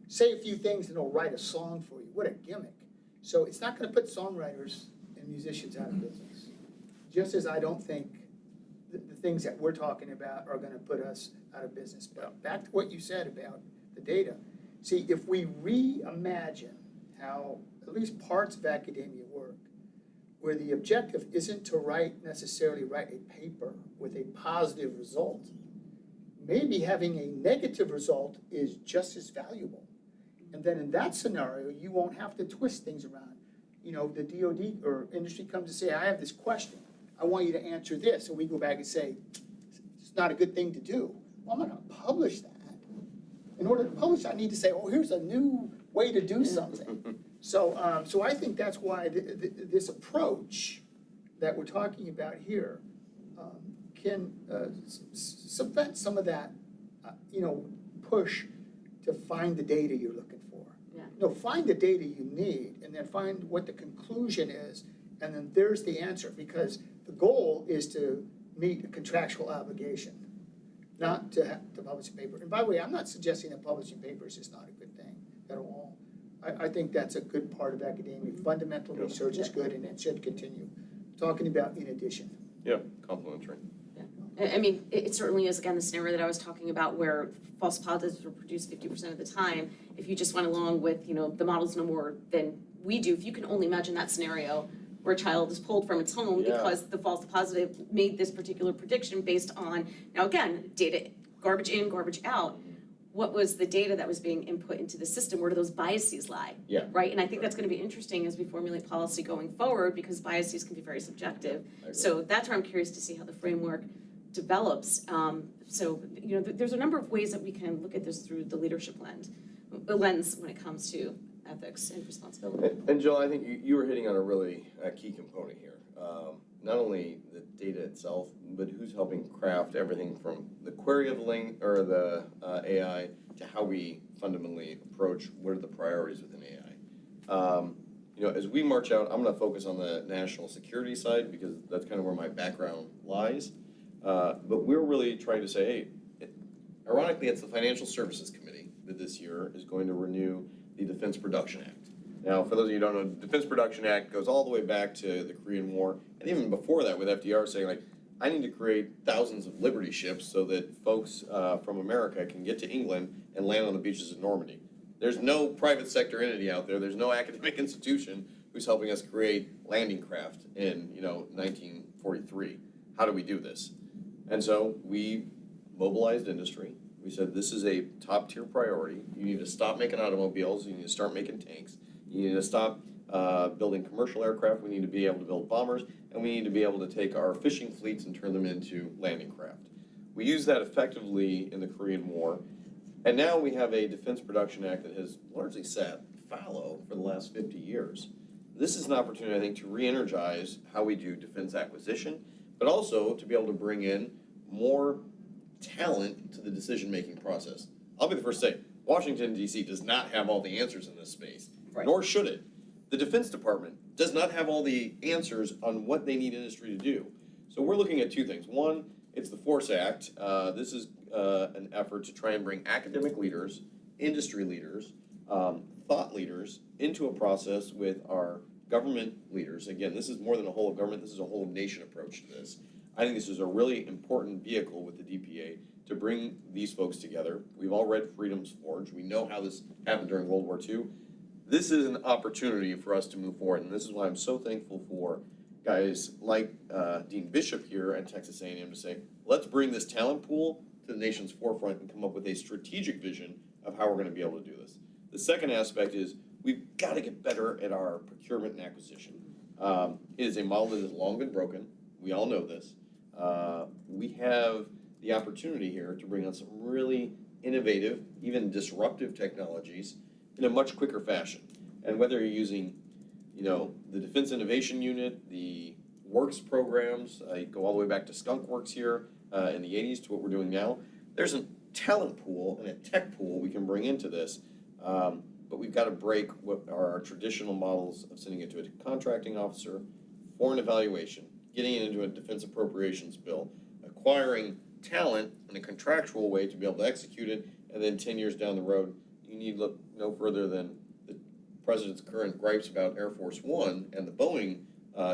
say a few things and it'll write a song for you. What a gimmick. So it's not gonna put songwriters and musicians out of business. Just as I don't think the things that we're talking about are gonna put us out of business. But back to what you said about the data. See, if we reimagine how at least parts of academia work, where the objective isn't to necessarily write a paper with a positive result, maybe having a negative result is just as valuable. And then in that scenario, you won't have to twist things around. The DoD or industry comes to say, I have this question. I want you to answer this. And we go back and say, it's not a good thing to do. Well, I'm not gonna publish that. In order to publish, I need to say, oh, here's a new way to do something. So I think that's why this approach that we're talking about here can subvert some of that, push to find the data you're looking for. Yeah. No, find the data you need, and then find what the conclusion is, and then there's the answer. Because the goal is to meet a contractual obligation, not to publish a paper. And by the way, I'm not suggesting that publishing papers is not a good thing at all. I think that's a good part of academia. Fundamental research is good, and it should continue. Talking about in addition. Yeah, complimentary. I mean, it certainly is, again, the scenario that I was talking about where false positives are produced 50% of the time. If you just went along with, the models know more than we do, if you can only imagine that scenario where a child is pulled from its home because the false positive made this particular prediction based on, now again, data, garbage in, garbage out. What was the data that was being input into the system? Where do those biases lie? Yeah. Right? And I think that's going to be interesting as we formulate policy going forward because biases can be very subjective. So that's where I'm curious to see how the framework develops. There's a number of ways that we can look at this through the leadership lens when it comes to ethics and responsibility. And Jill, I think you were hitting on a really key component here. Not only the data itself, but who's helping craft everything from the query of the AI to how we fundamentally approach what are the priorities within AI. As we march out, I'm going to focus on the national security side because that's kind of where my background lies. But we're really trying to say, hey, ironically, it's the Financial Services Committee that this year is going to renew the Defense Production Act. Now, for those of you who don't know, the Defense Production Act goes all the way back to the Korean War, and even before that with FDR saying, like, I need to create thousands of Liberty ships so that folks from America can get to England and land on the beaches of Normandy. There's no private sector entity out there. There's no academic institution who's helping us create landing craft in 1943. How do we do this? And so we mobilized industry. We said this is a top tier priority. You need to stop making automobiles. You need to start making tanks. You need to stop building commercial aircraft. We need to be able to build bombers, and we need to be able to take our fishing fleets and turn them into landing craft. We used that effectively in the Korean War, and now we have a Defense Production Act that has largely sat fallow for the last 50 years. This is an opportunity, I think, to re-energize how we do defense acquisition, but also to be able to bring in more talent to the decision-making process. I'll be the first to say, Washington, D.C. does not have all the answers in this space, Right. nor should it. The Defense Department does not have all the answers on what they need industry to do. So we're looking at two things. One, it's the FORCE Act. This is an effort to try and bring academic leaders, industry leaders, thought leaders into a process with our government leaders. Again, this is more than a whole of government, this is a whole of nation approach to this. I think this is a really important vehicle with the DPA to bring these folks together. We've all read Freedom's Forge. We know how this happened during World War II. This is an opportunity for us to move forward, and this is why I'm so thankful for guys like Dean Bishop here at Texas A&M to say, let's bring this talent pool to the nation's forefront and come up with a strategic vision of how we're going to be able to do this. The second aspect is we've got to get better at our procurement and acquisition. It is a model that has long been broken. We all know this. We have the opportunity here to bring on some really innovative, even disruptive technologies in a much quicker fashion. And whether you're using, the Defense Innovation Unit, the Works programs, I go all the way back to Skunk Works here in the 80s to what we're doing now, there's a talent pool and a tech pool we can bring into this. But we've got to break what are our traditional models of sending it to a contracting officer, foreign evaluation, getting it into a defense appropriations bill, acquiring talent in a contractual way to be able to execute it, and then 10 years down the road, you need look no further than the president's current gripes about Air Force One and the Boeing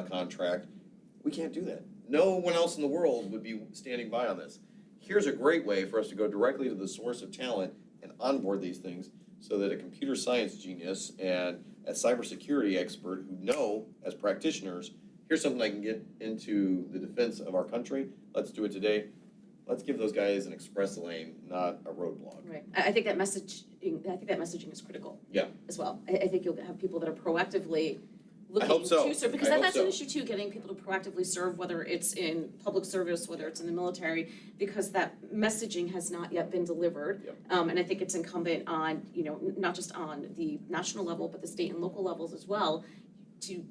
contract. We can't do that. No one else in the world would be standing by on this. Here's a great way for us to go directly to the source of talent and onboard these things so that a computer science genius and a cybersecurity expert who know, as practitioners, here's something I can get into the defense of our country. Let's do it today. Let's give those guys an express lane, not a roadblock. Right. I think that messaging is critical. Yeah. As well. I think you'll have people that are proactively looking hope so. to serve, because I hope that's so. an issue too, getting people to proactively serve, whether it's in public service, whether it's in the military, because that messaging has not yet been delivered. Yep. And I think it's incumbent on, not just on the national level, but the state and local levels as well, to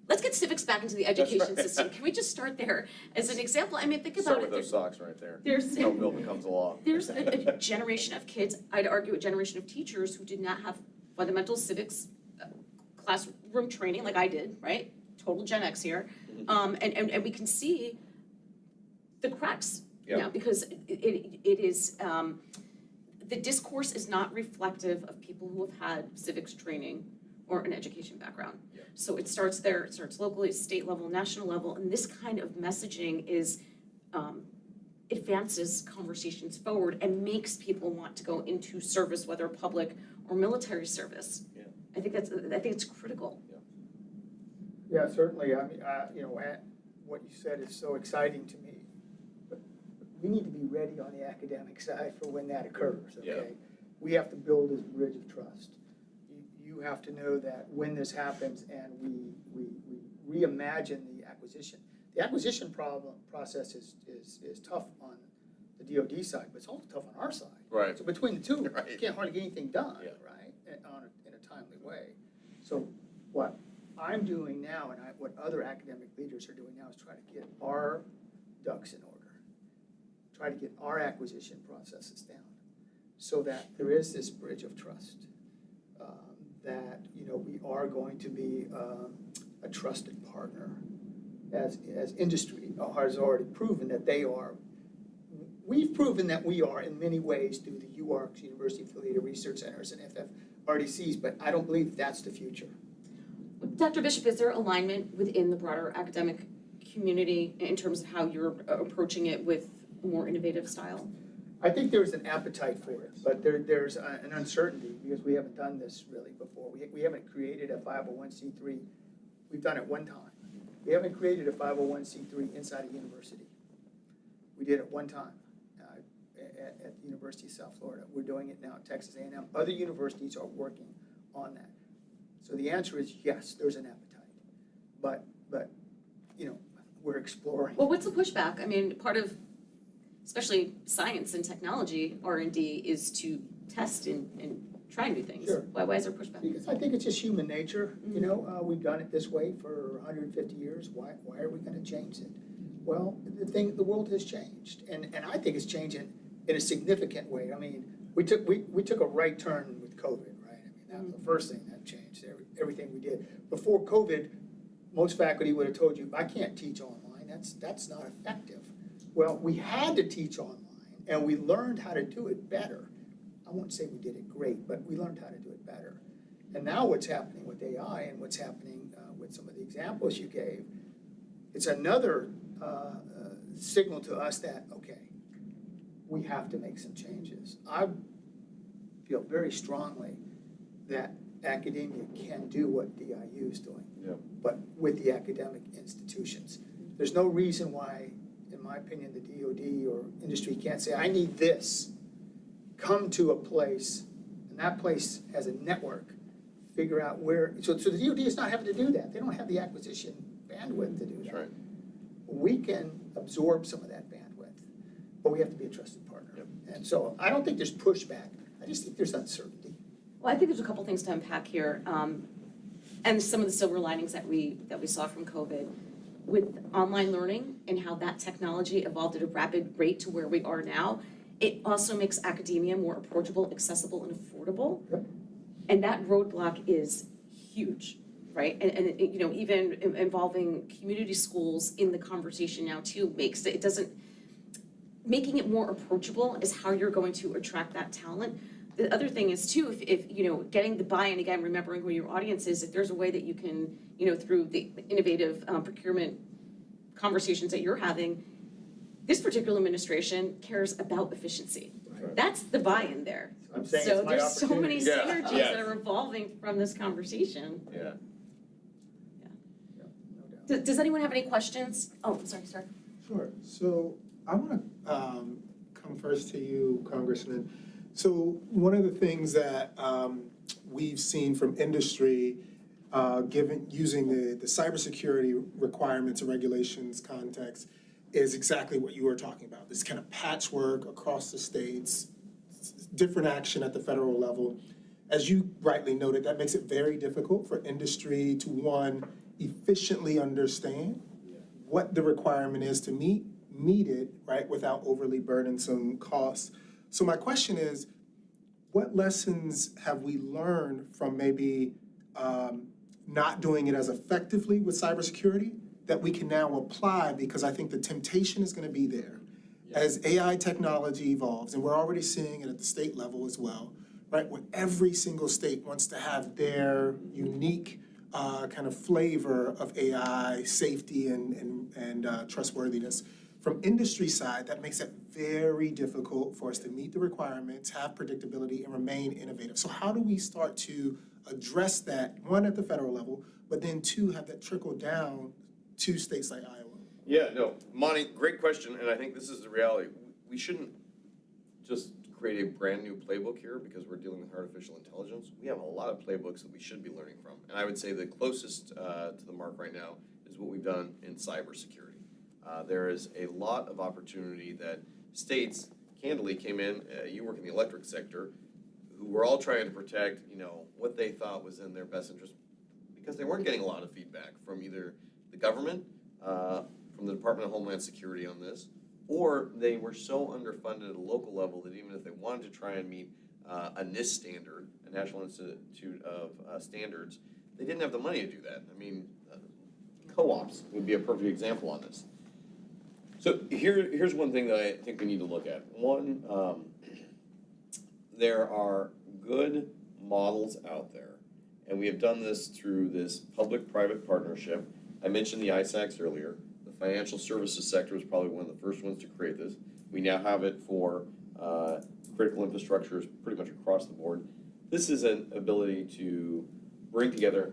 let's get civics back into the education right. system. Can we just start there as an example? I mean, think about Start it. with those socks right there. There's No bill becomes a law. There's a generation of kids, I'd argue a generation of teachers who did not have fundamental civics classroom training like I did, right? Total Gen X here. And we can see the cracks now, because it is, the discourse is not reflective of people who have had civics training or an education background. Yeah. So it starts there, it starts locally, state level, national level, and this kind of messaging is, advances conversations forward and makes people want to go into service, whether public or military service. Yeah. I think it's critical. Yeah, certainly. I mean, what you said is so exciting to me. But we need to be ready on the academic side for when that occurs, okay? Yeah. We have to build this bridge of trust. You have to know that when this happens and we reimagine the acquisition process is tough on the DoD side, but it's also tough on our side. Right. So between the two, Right. you can't hardly get anything done, Yeah. right, in a timely way. So what I'm doing now and what other academic leaders are doing now is try to get our ducks in order, try to get our acquisition processes down so that there is this bridge of trust, that we are going to be a trusted partner as industry has already proven that they are. We've proven that we are in many ways through the UARCs, University Affiliated Research Centers, and FFRDCs, but I don't believe that's the future. Dr. Bishop, is there alignment within the broader academic community in terms of how you're approaching it with more innovative style? I think there's an appetite for it, but there's an uncertainty because we haven't done this really before. We haven't created a 501c3. We've done it one time. We haven't created a 501c3 inside a university. We did it one time at the University of South Florida. We're doing it now at Texas A&M. Other universities are working on that. So the answer is yes, there's an appetite, but we're exploring. Well, what's the pushback? I mean, part of, especially science and technology, R&D, is to test and try new things. Sure. Why is there pushback? Because I think it's just human nature, we've done it this way for 150 years, why are we gonna change it? Well, the world has changed, and I think it's changing in a significant way. I mean, we took a right turn with COVID, right? I mean, that was the first thing that changed, everything we did. Before COVID, most faculty would have told you, I can't teach online, that's not effective. Well, we had to teach online, and we learned how to do it better. I won't say we did it great, but we learned how to do it better. And now what's happening with AI and what's happening with some of the examples you gave, it's another signal to us that, okay, we have to make some changes. I feel very strongly that academia can do what DIU is doing, but with the academic institutions. There's no reason why, in my opinion, the DoD or industry can't say, I need this. Come to a place, and that place has a network, figure out where, so the DoD is not having to do that. They don't have the acquisition bandwidth to do that. That's right. We can absorb some of that bandwidth, but we have to be a trusted partner. Yep. And so I don't think there's pushback. I just think there's uncertainty. Well, I think there's a couple things to unpack here, and some of the silver linings that we saw from COVID. With online learning and how that technology evolved at a rapid rate to where we are now, it also makes academia more approachable, accessible, and affordable. Yep. And that roadblock is huge, right? And even involving community schools in the conversation now too making it more approachable is how you're going to attract that talent. The other thing is too, if getting the buy-in, again, remembering who your audience is, if there's a way that you can, through the innovative procurement conversations that you're having, this particular administration cares about efficiency. Right. That's the buy-in there. I'm saying So it's my there's so many opportunity. synergies Yeah. that are evolving from this conversation. Yeah. No doubt. Does anyone have any questions? Oh, sorry. Sure. So I want to come first to you, Congressman. So one of the things that we've seen from industry, using the cybersecurity requirements and regulations context, is exactly what you were talking about. This kind of patchwork across the states, different action at the federal level. As you rightly noted, that makes it very difficult for industry to, one, efficiently understand what the requirement is to meet it, right, without overly burdensome costs. So my question is, what lessons have we learned from maybe not doing it as effectively with cybersecurity that we can now apply? Because I think the temptation is going to be there as AI technology evolves, and we're already seeing it at the state level as well, right, where every single state wants to have their unique kind of flavor of AI safety and trustworthiness. From industry side, that makes it very difficult for us to meet the requirements, have predictability, and remain innovative. So how do we start to address that, one, at the federal level, but then two, have that trickle down to states like Iowa? Yeah, no, Monty, great question, and I think this is the reality. We shouldn't just create a brand new playbook here because we're dealing with artificial intelligence. We have a lot of playbooks that we should be learning from. And I would say the closest to the mark right now is what we've done in cybersecurity. There is a lot of opportunity that states candidly came in, you work in the electric sector, who were all trying to protect, what they thought was in their best interest because they weren't getting a lot of feedback from either the government, from the Department of Homeland Security on this, or they were so underfunded at a local level that even if they wanted to try and meet a NIST standard, a National Institute of Standards, they didn't have the money to do that. I mean, co-ops would be a perfect example on this. So here's one thing that I think we need to look at. One, there are good models out there, and we have done this through this public-private partnership. I mentioned the ISACs earlier. The financial services sector was probably one of the first ones to create this. We now have it for critical infrastructures pretty much across the board. This is an ability to bring together,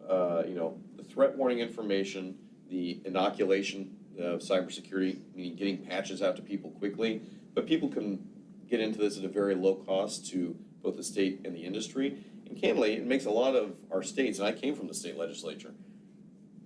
the threat warning information, the inoculation of cybersecurity, meaning getting patches out to people quickly, but people can get into this at a very low cost to both the state and the industry. And candidly, it makes a lot of our states, and I came from the state legislature,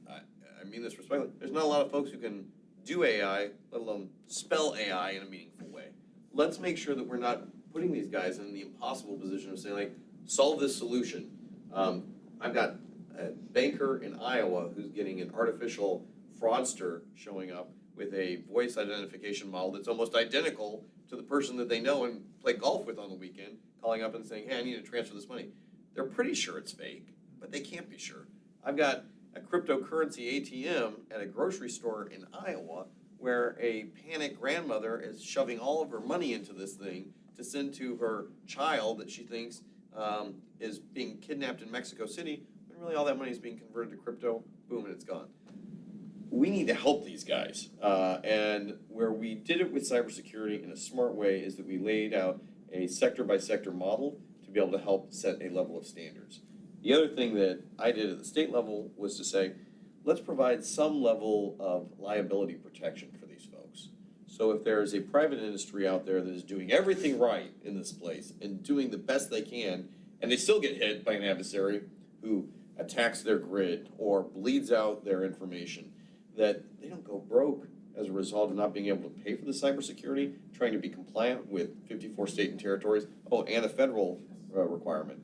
I mean this respectfully, there's not a lot of folks who can do AI, let alone spell AI in a meaningful way. Let's make sure that we're not putting these guys in the impossible position of saying, like, solve this solution. I've got a banker in Iowa who's getting an artificial fraudster showing up with a voice identification model that's almost identical to the person that they know and play golf with on the weekend, calling up and saying, hey, I need to transfer this money. They're pretty sure it's fake, but they can't be sure. I've got a cryptocurrency ATM at a grocery store in Iowa where a panicked grandmother is shoving all of her money into this thing to send to her child that she thinks is being kidnapped in Mexico City, when really all that money is being converted to crypto, boom, and it's gone. We need to help these guys. And where we did it with cybersecurity in a smart way is that we laid out a sector-by-sector model to be able to help set a level of standards. The other thing that I did at the state level was to say, let's provide some level of liability protection for these folks. So if there is a private industry out there that is doing everything right in this place and doing the best they can, and they still get hit by an adversary who attacks their grid or bleeds out their information, that they don't go broke as a result of not being able to pay for the cybersecurity, trying to be compliant with 54 state and territories, and a federal requirement.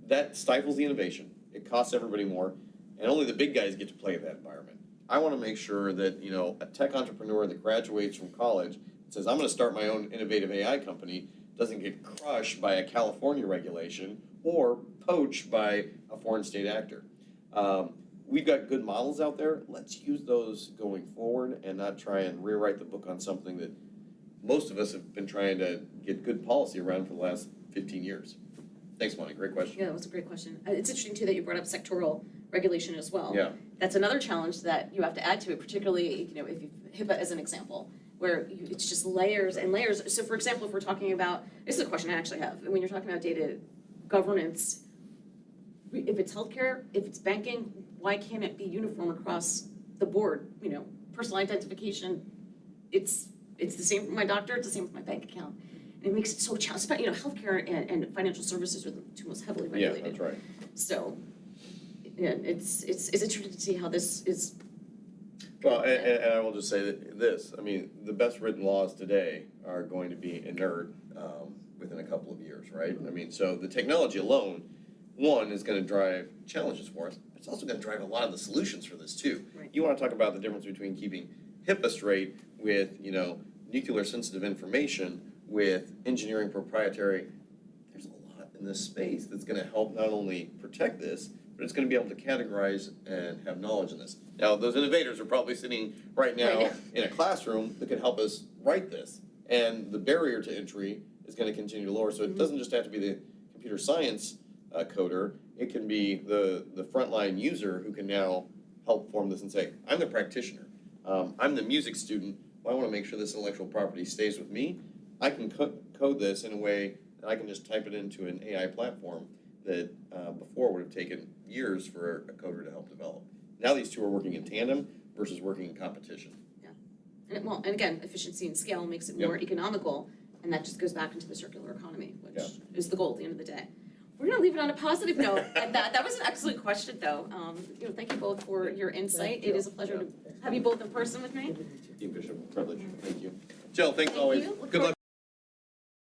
That stifles the innovation. It costs everybody more, and only the big guys get to play in that environment. I want to make sure that, a tech entrepreneur that graduates from college and says, I'm going to start my own innovative AI company, doesn't get crushed by a California regulation or poached by a foreign state actor. We've got good models out there. Let's use those going forward and not try and rewrite the book on something that most of us have been trying to get good policy around for the last 15 years. Thanks, Monty. Great question. Yeah, that was a great question. It's interesting too that you brought up sectoral regulation as well. Yeah. That's another challenge that you have to add to it, particularly, if you HIPAA as an example, where it's just layers and layers. So for example, if we're talking about, this is a question I actually have, when you're talking about data governance, if it's healthcare, if it's banking, why can't it be uniform across the board? Personal identification, it's the same for my doctor, it's the same for my bank account. And it makes it so challenging, healthcare and financial services are the two most heavily regulated. Yeah, that's right. So, yeah, it's interesting to see how this is. Well, and I will just say that the best written laws today are going to be inert within a couple of years, right? So the technology alone, one, is going to drive challenges for us, but it's also going to drive a lot of the solutions for this too. Right. You want to talk about the difference between keeping HIPAA straight with, nuclear sensitive information with engineering proprietary. There's a lot in this space that's going to help not only protect this, but it's going to be able to categorize and have knowledge in this. Now, those innovators are probably sitting right now in a classroom that can help us write this. And the barrier to entry is going to continue to lower. So it doesn't just have to be the computer science coder. It can be the frontline user who can now help form this and say, I'm the practitioner. I'm the music student. Well, I want to make sure this intellectual property stays with me. I can code this in a way that I can just type it into an AI platform that before would have taken years for a coder to help develop. Now these two are working in tandem versus working in competition. Yeah, and again, efficiency and scale makes it more economical, and that just goes back into the circular economy, which is the goal at the end of the day. We're gonna leave it on a positive note, and that was an excellent question, though. Thank you both for your insight. It is a pleasure to have you both in person with me. Dean Bishop, privilege. Thank you. Jill, thanks Thank always. you. Good luck.